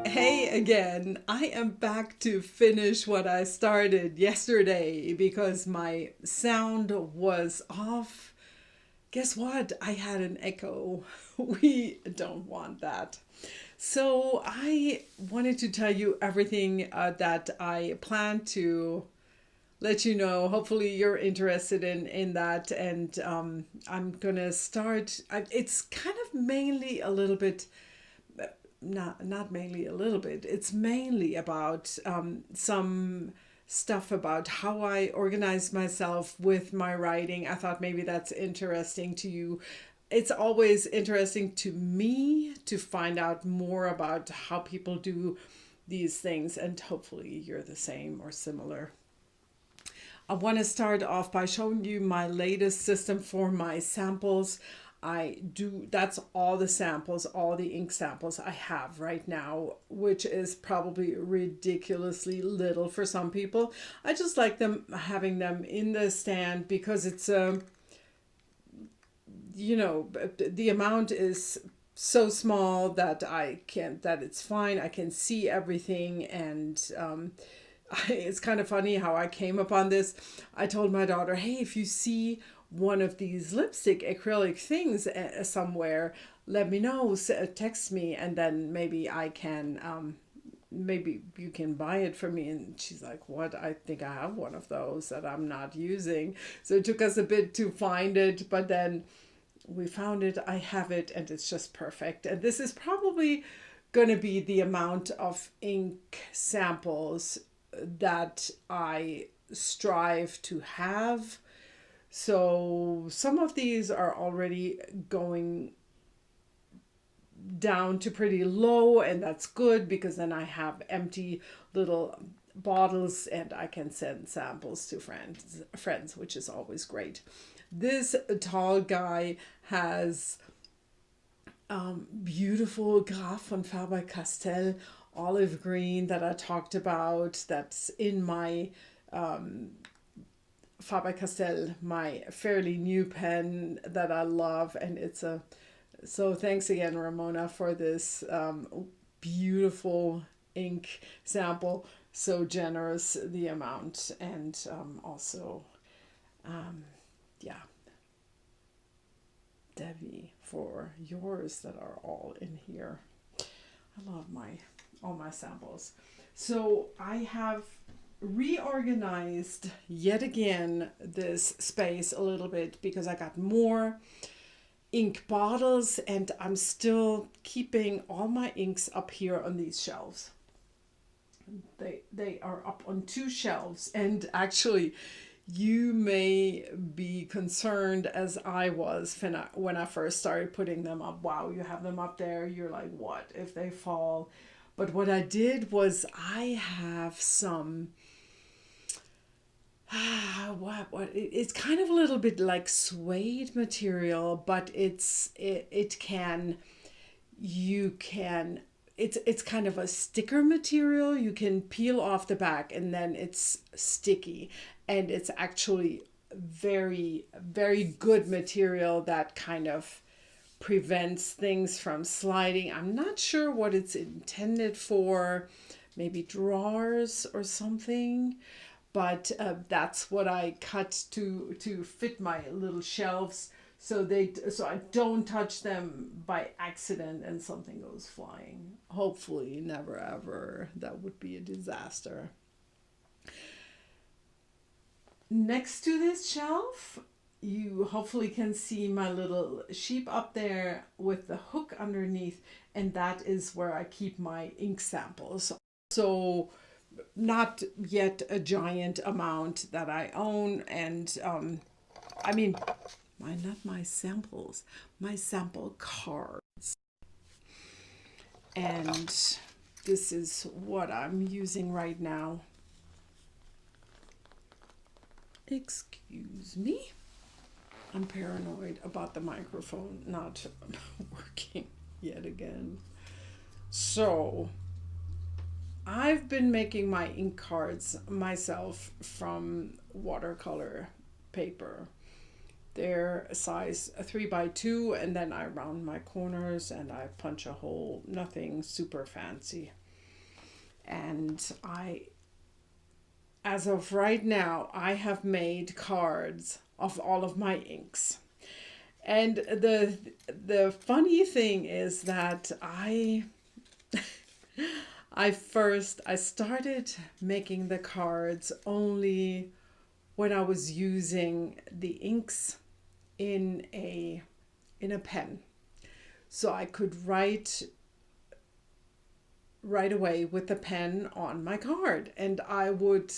Hey again, I am back to finish what I started yesterday because my sound was off. Guess what? I had an echo. We don't want that. So I wanted to tell you everything that I plan to let you know. Hopefully you're interested in that, and I'm gonna start. It's kind of mainly a little bit, not mainly a little bit, it's mainly about some stuff about how I organize myself with my writing. I thought maybe that's interesting to you. It's always interesting to me to find out more about how people do these things, and hopefully you're the same or similar. I want to start off by showing you my latest system for my samples. That's all the samples, all the ink samples I have right now, which is probably ridiculously little for some people. I just like them having them in the stand because it's the amount is so small that that it's fine. I can see everything, and it's kind of funny how I came upon this. I told my daughter, hey, if you see one of these lipstick acrylic things somewhere, let me know, text me, and then maybe I can, maybe you can buy it for me. And she's like, what? I think I have one of those that I'm not using. So it took us a bit to find it, but then we found it. I have it, and it's just perfect. And this is probably going to be the amount of ink samples that I strive to have. So some of these are already going down to pretty low, and that's good because then I have empty little bottles and I can send samples to friends, which is always great. This tall guy has beautiful Graf von Faber-Castell olive green that I talked about. That's in my Faber-Castell, my fairly new pen that I love, and so thanks again, Ramona, for this beautiful ink sample. So generous the amount, and also, yeah, Debbie, for yours that are all in here. I love all my samples. So I have reorganized yet again this space a little bit because I got more ink bottles, and I'm still keeping all my inks up here on these shelves. They are up on two shelves, and actually you may be concerned as I was when I first started putting them up. Wow, you have them up there, you're like, what if they fall? But what I did was I have some what it's kind of a little bit like suede material, but it can you can it's kind of a sticker material. You can peel off the back and then it's sticky, and it's actually very, very good material that kind of prevents things from sliding. I'm not sure what it's intended for, maybe drawers or something, but that's what I cut to fit my little shelves, so I don't touch them by accident and something goes flying. Hopefully never ever. That would be a disaster. Next to this shelf, you hopefully can see my little sheep up there with the hook underneath, and that is where I keep my ink samples. So not yet a giant amount that I own, and I mean, not my samples, my sample cards. And this is what I'm using right now. Excuse me. I'm paranoid about the microphone not working yet again. So I've been making my ink cards myself from watercolor paper. They're a size 3 by 2, and then I round my corners and I punch a hole. Nothing super fancy. And as of right now, I have made cards of all of my inks. And the funny thing is that I started making the cards only when I was using the inks in a pen. So I could write right away with the pen on my card, and I would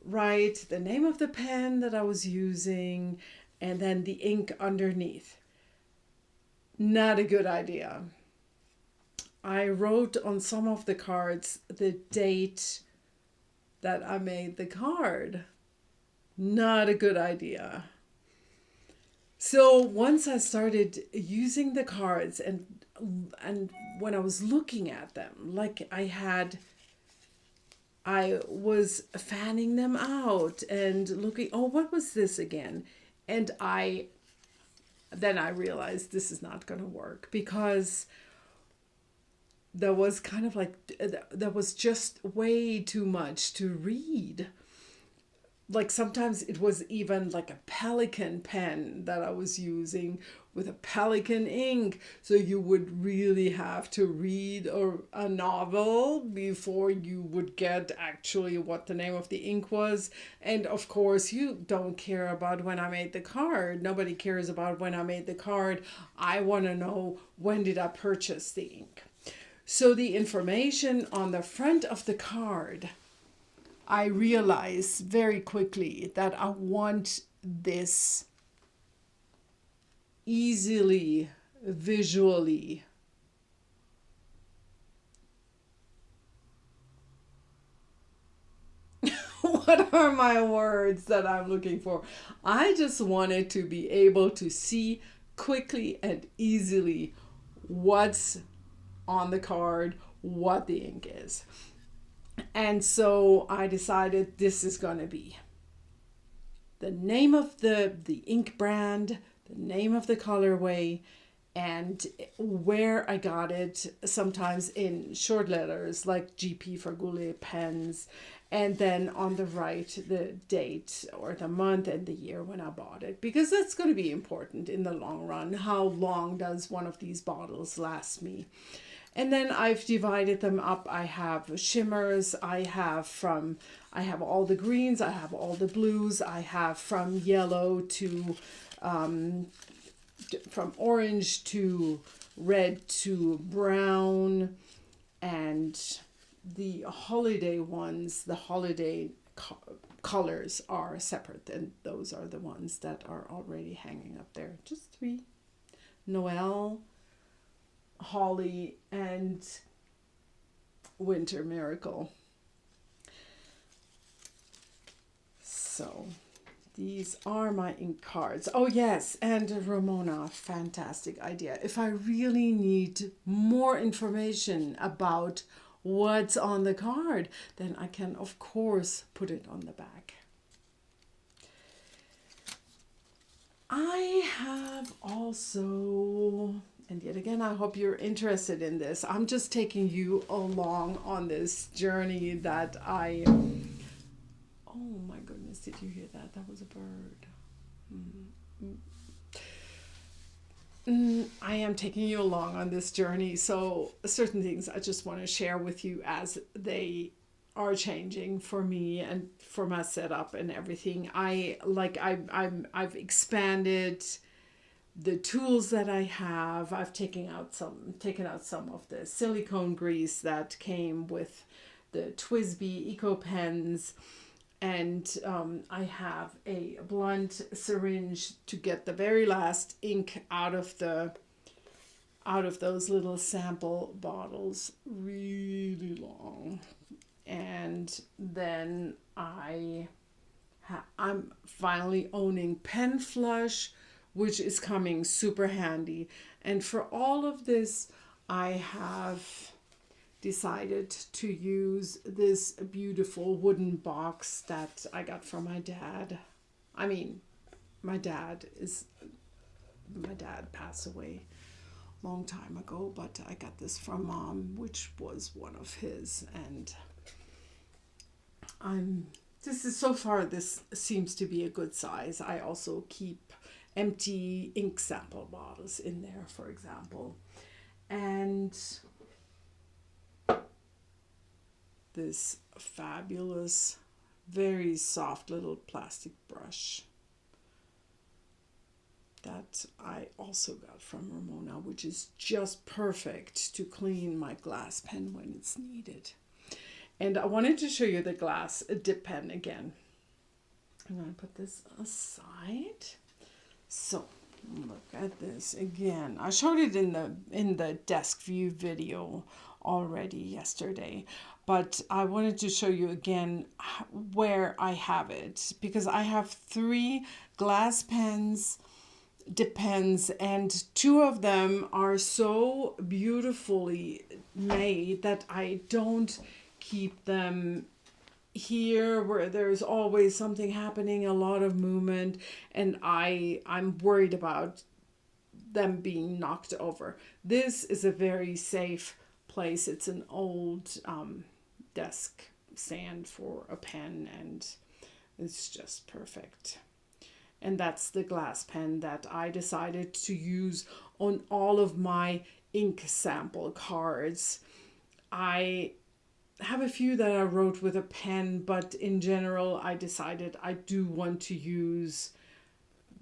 write the name of the pen that I was using and then the ink underneath. Not a good idea. I wrote on some of the cards the date that I made the card. Not a good idea. So once I started using the cards, and when I was looking at them, like I was fanning them out and looking, oh, what was this again? And then I realized this is not going to work, because there was kind of like, there was just way too much to read. Like sometimes it was even like a Pelican pen that I was using with a Pelican ink. So you would really have to read a novel before you would get actually what the name of the ink was. And of course, you don't care about when I made the card. Nobody cares about when I made the card. I want to know, when did I purchase the ink? So the information on the front of the card, I realized very quickly that I want this easily, visually what are my words that I'm looking for? I just wanted to be able to see quickly and easily what's on the card, what the ink is. And so I decided this is going to be the name of the ink brand, the name of the colorway, and where I got it, sometimes in short letters like GP for Goulet pens, and then on the right, the date or the month and the year when I bought it, because that's going to be important in the long run. How long does one of these bottles last me? And then I've divided them up. I have shimmers, I have all the greens, I have all the blues, I have from yellow to from orange to red to brown, and the holiday ones, the holiday colors are separate, and those are the ones that are already hanging up there. Just 3: Noel, Holly, and Winter Miracle. So these are my ink cards. Oh yes, and Ramona, fantastic idea. If I really need more information about what's on the card, then I can of course put it on the back. I have also, and yet again, I hope you're interested in this. I'm just taking you along on this journey that oh my goodness, did you hear that? That was a bird. I am taking you along on this journey. So certain things I just want to share with you as they are changing for me and for my setup and everything. I've expanded the tools that I have. I've taken out some of the silicone grease that came with the TWSBI Eco pens, and I have a blunt syringe to get the very last ink out of those little sample bottles, really long. And then I'm finally owning Pen Flush, which is coming super handy. And for all of this, I have decided to use this beautiful wooden box that I got from my dad. I mean, my dad passed away a long time ago, but I got this from Mom, which was one of his, and this seems to be a good size. I also keep empty ink sample bottles in there, for example. And this fabulous, very soft little plastic brush that I also got from Ramona, which is just perfect to clean my glass pen when it's needed. And I wanted to show you the glass dip pen again. I'm going to put this aside. So look at this again. I showed it in the desk view video already yesterday, but I wanted to show you again where I have it, because I have 3 glass pens, dip pens, and 2 of them are so beautifully made that I don't keep them here where there's always something happening, a lot of movement, and I'm worried about them being knocked over. This is a very safe place. It's an old desk stand for a pen, and it's just perfect. And that's the glass pen that I decided to use on all of my ink sample cards. I have a few that I wrote with a pen, but in general, I decided I do want to use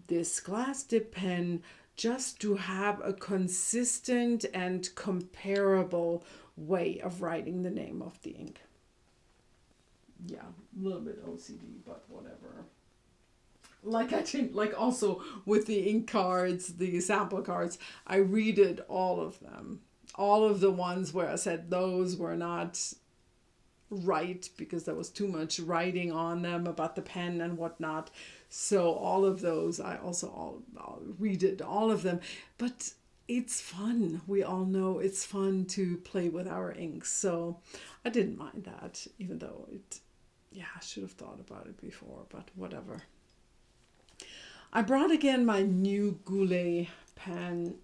this glass dip pen just to have a consistent and comparable way of writing the name of the ink. Yeah, a little bit OCD, but whatever. Like also with the ink cards, the sample cards, I redid all of them. All of the ones where I said those were not right because there was too much writing on them about the pen and whatnot. So all of those, I also all redid all of them. But it's fun. We all know it's fun to play with our inks. So I didn't mind that, even though I should have thought about it before, but whatever. I brought again my new Goulet pen,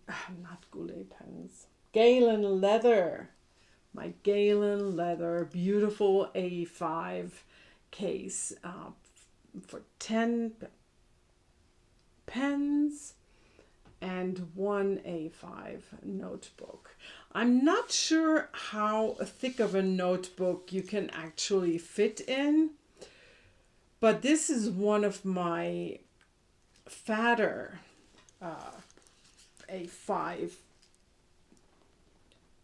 not Goulet pens, Galen leather. My Galen leather, beautiful A5 case for 10 pens and 1 A5 notebook. I'm not sure how thick of a notebook you can actually fit in, but this is one of my fatter A5.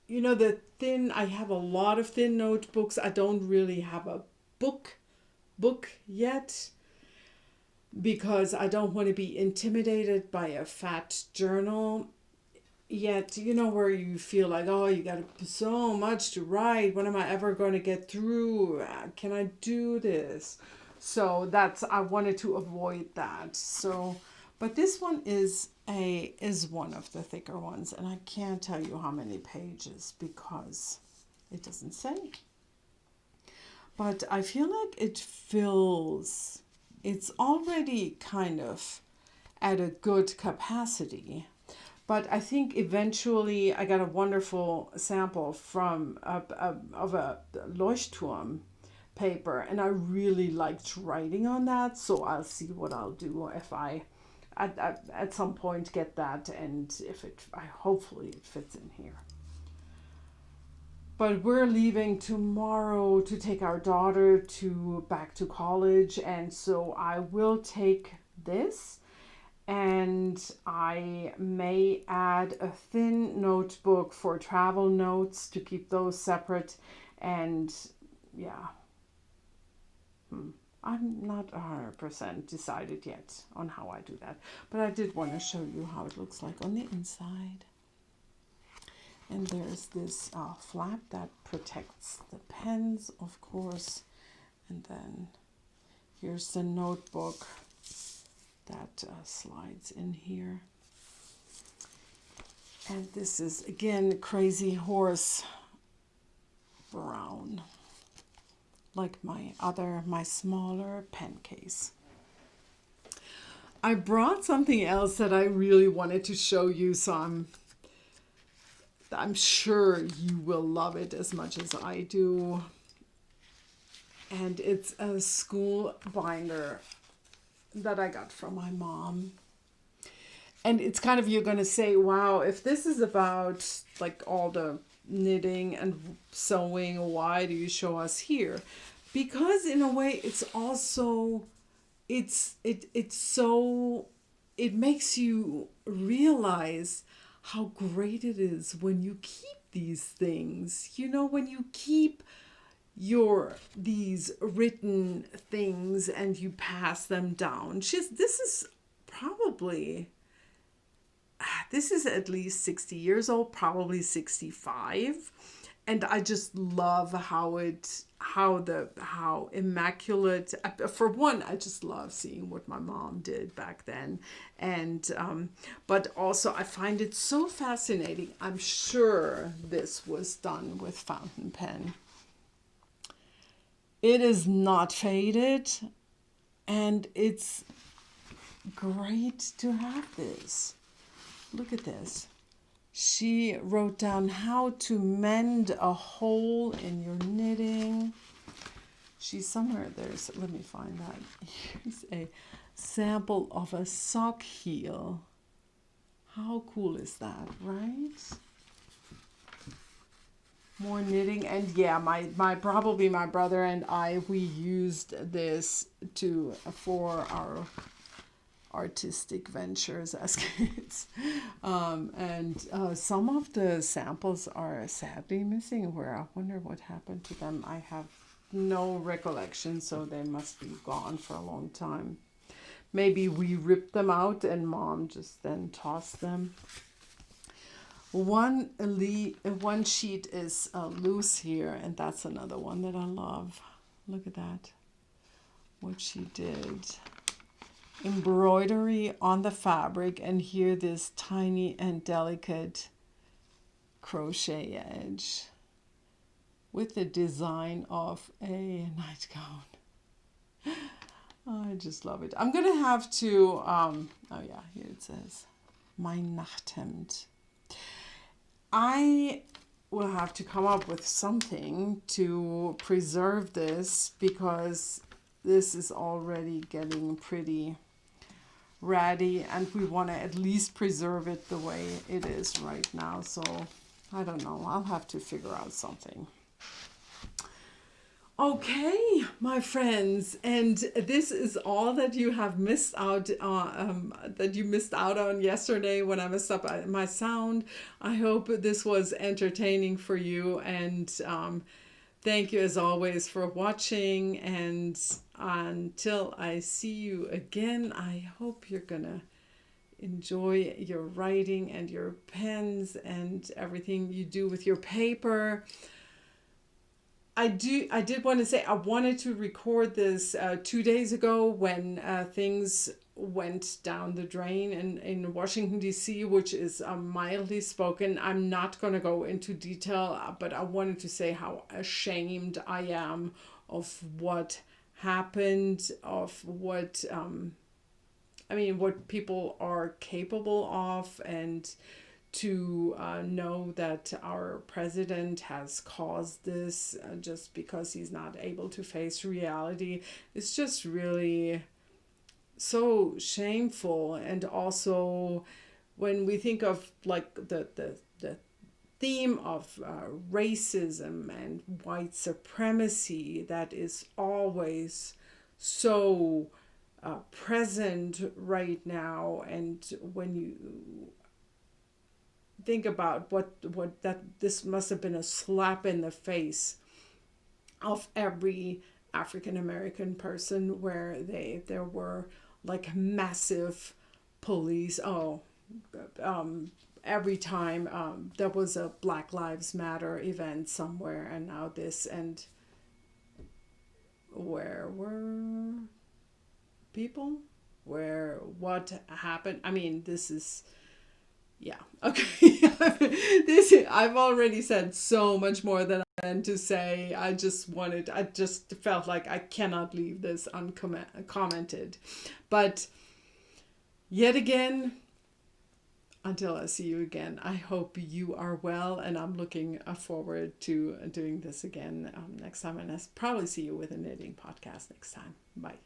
You know, I have a lot of thin notebooks. I don't really have a book yet because I don't want to be intimidated by a fat journal yet. You know, where you feel like, oh, you got so much to write. When am I ever going to get through? Can I do this? So I wanted to avoid that. So, but this one is one of the thicker ones, and I can't tell you how many pages because it doesn't say. But I feel like it fills. It's already kind of at a good capacity. But I think eventually I got a wonderful sample of a Leuchtturm paper, and I really liked writing on that. So I'll see what I'll do if I at some point get that, and if hopefully it fits in here. But we're leaving tomorrow to take our daughter back to college, and so I will take this, and I may add a thin notebook for travel notes to keep those separate, and yeah. I'm not 100% decided yet on how I do that, but I did want to show you how it looks like on the inside. And there's this flap that protects the pens, of course, and then here's the notebook that slides in here. And this is, again, Crazy Horse brown, like my smaller pen case. I brought something else that I really wanted to show you, so I'm sure you will love it as much as I do. And it's a school binder that I got from my mom. And it's kind of, you're going to say, wow, if this is about like all the knitting and sewing, why do you show us here? Because in a way, it's also, it makes you realize how great it is when you keep these things, when you keep these written things and you pass them down. This is at least 60 years old, probably 65. And I just love how immaculate. For one, I just love seeing what my mom did back then. And, but also I find it so fascinating. I'm sure this was done with fountain pen. It is not faded, and it's great to have this. Look at this. She wrote down how to mend a hole in your knitting. She's somewhere there's, let me find that. Here's a sample of a sock heel. How cool is that, right? More knitting. And yeah, my probably my brother and I, we used this for our artistic ventures as kids. And some of the samples are sadly missing, where I wonder what happened to them. I have no recollection, so they must be gone for a long time. Maybe we ripped them out and mom just then tossed them. One sheet is loose here, and that's another one that I love. Look at that, what she did. Embroidery on the fabric, and here this tiny and delicate crochet edge with the design of a nightgown. Oh, I just love it. I'm gonna have to, oh yeah, here it says, my Nachthemd. I will have to come up with something to preserve this, because this is already getting pretty ratty, and we want to at least preserve it the way it is right now. So I don't know, I'll have to figure out something. Okay, my friends, and this is all that you have missed out on yesterday when I messed up my sound. I hope this was entertaining for you, and thank you as always for watching. And until I see you again, I hope you're gonna enjoy your writing and your pens and everything you do with your paper. I did want to say, I wanted to record this 2 days ago when things went down the drain in Washington, D.C., which is mildly spoken. I'm not going to go into detail, but I wanted to say how ashamed I am of what happened, of what, what people are capable of, and to know that our president has caused this just because he's not able to face reality. It's just really so shameful. And also when we think of like the theme of racism and white supremacy that is always so present right now, and when you think about what that this must have been a slap in the face of every African American person, where there were like massive police. Every time there was a Black Lives Matter event somewhere, and now this, and where were people? Where what happened? I mean, this is Yeah. Okay. I've already said so much more than I meant to say. I just felt like I cannot leave this uncommented. But yet again, until I see you again, I hope you are well, and I'm looking forward to doing this again next time, and I'll probably see you with a knitting podcast next time. Bye.